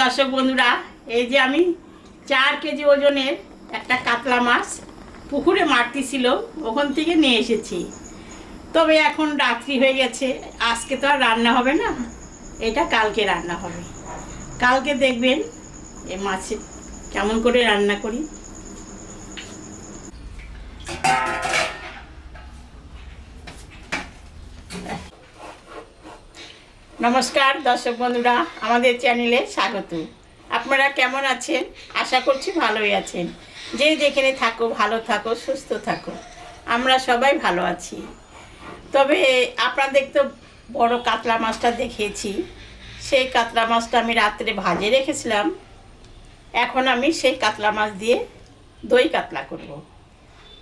দর্শক বন্ধুরা, এই যে আমি 4 কেজি ওজনের একটা কাতলা মাছ পুকুরে মারতেছিল, ওখান থেকে নিয়ে এসেছি। তবে এখন রাত্রি হয়ে গেছে, আজকে তো আর রান্না হবে না, এটা কালকে রান্না হবে। কালকে দেখবেন এই মাছ কেমন করে রান্না করি। নমস্কার দর্শক বন্ধুরা, আমাদের চ্যানেলে স্বাগত। আপনারা কেমন আছেন? আশা করছি ভালোই আছেন। যে যেখানে থাকো ভালো থাকো, সুস্থ থাকো। আমরা সবাই ভালো আছি। তবে আপনাদের তো বড় কাতলা মাছটা দেখিয়েছি, সেই কাতলা মাছটা আমি রাত্রে ভাজে রেখেছিলাম। এখন আমি সেই কাতলা মাছ দিয়ে দই কাতলা করব।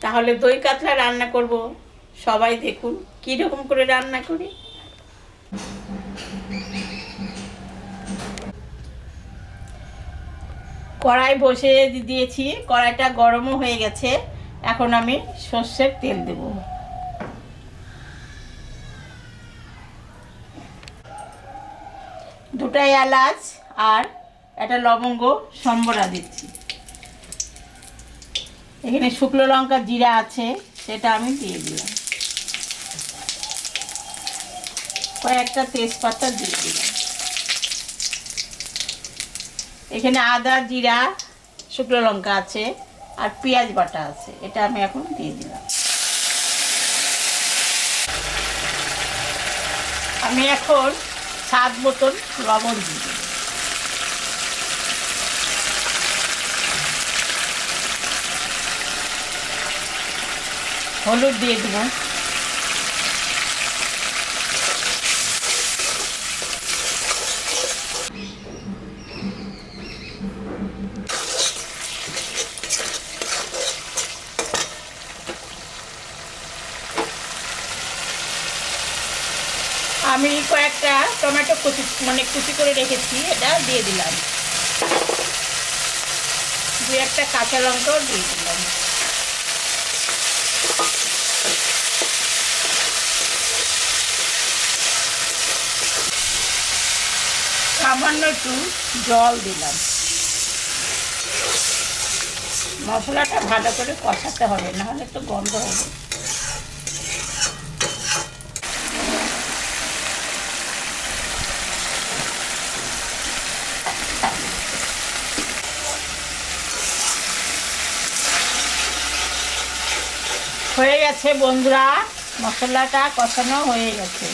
তাহলে দই কাতলা রান্না করব, সবাই দেখুন কীরকম করে রান্না করি। কড়াই বসে দিয়েছি, কড়াইটা গরমও হয়ে গেছে। এখন আমি সর্ষের তেল দেব। দুটো এলাচ আর একটা লবঙ্গ সম্বরা দিচ্ছি। এখানে শুকনো লঙ্কা জিরা আছে, সেটা আমি দিয়ে দিলাম। কয়েকটা তেজপাতা দিয়ে দিলাম। এখানে আদা জিরা শুকনো লঙ্কা আছে আর পেঁয়াজ বাটা আছে, এটা আমি এখন দিয়ে দিলাম। আমি এখন স্বাদ মতন লবণ দিয়ে দেব। হলুদ দিয়ে দেব। আমি কয়েকটা টমেটো কুচি করে রেখেছি, এটা দিয়ে দিলাম। 2-1টা কাঁচা লঙ্কাও দিয়ে দিলাম। সামান্য একটু জল দিলাম। মশলাটা ভালো করে কষাতে হবে, নাহলে একটু গন্ধ হবে। হয়ে গেছে বন্ধুরা, মশলাটা কষানো হয়ে গেছে।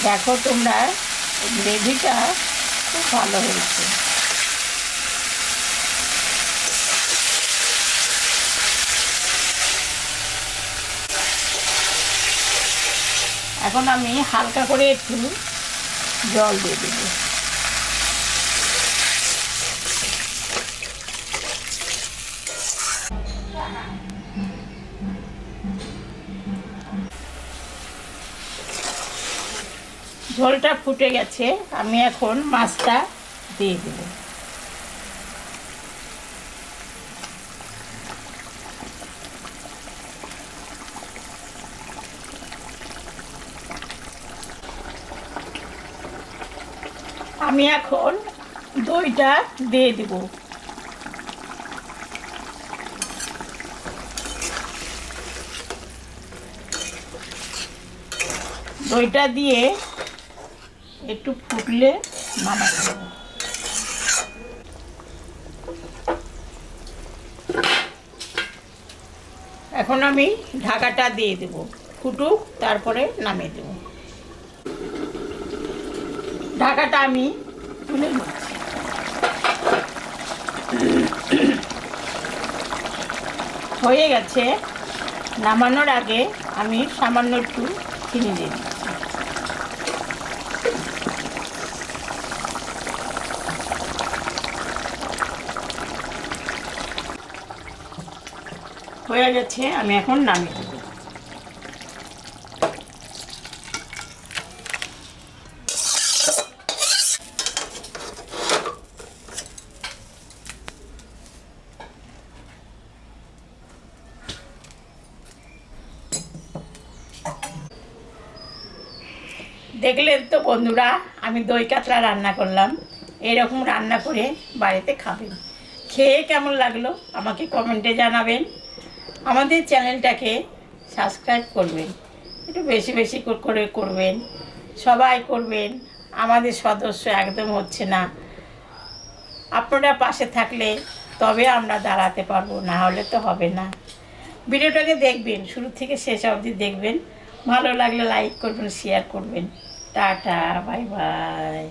দেখো তোমরা, গ্রেভিটা খুব ভালো হয়েছে। এখন আমি হালকা করে একটু জল দিয়ে দেব। ঝোলটা ফুটে গেছে, আমি এখন মাছটা দিয়ে দেব। আমি এখন দইটা দিয়ে দেব। দইটা দিয়ে একটু ফুটলে নামাতে হবে। এখন আমি ঢাকাটা দিয়ে দেব, ফুটুক, তারপরে নামিয়ে দেব। ঢাকাটা আমি তুলে নিচ্ছি। হয়ে গেছে। নামানোর আগে আমি সামান্য একটু চিনি দিয়ে দিচ্ছি। হয়ে গেছে, আমি এখন নামিয়ে দেব। দেখলেন তো বন্ধুরা, আমি দই কাতলা রান্না করলাম। এরকম রান্না করে বাড়িতে খাবেন। খেয়ে কেমন লাগলো আমাকে কমেন্টে জানাবেন। আমাদের চ্যানেলটাকে সাবস্ক্রাইব করবেন, একটু বেশি বেশি করে করবেন, সবাই করবেন। আমাদের সদস্য একদম হচ্ছে না, আপনারা পাশে থাকলে তবে আমরা দাঁড়াতে পারবো, না হলে তো হবে না। ভিডিওটাকে দেখবেন, শুরু থেকে শেষ অবধি দেখবেন। ভালো লাগলে লাইক করবেন, শেয়ার করবেন। Tata, bye bye.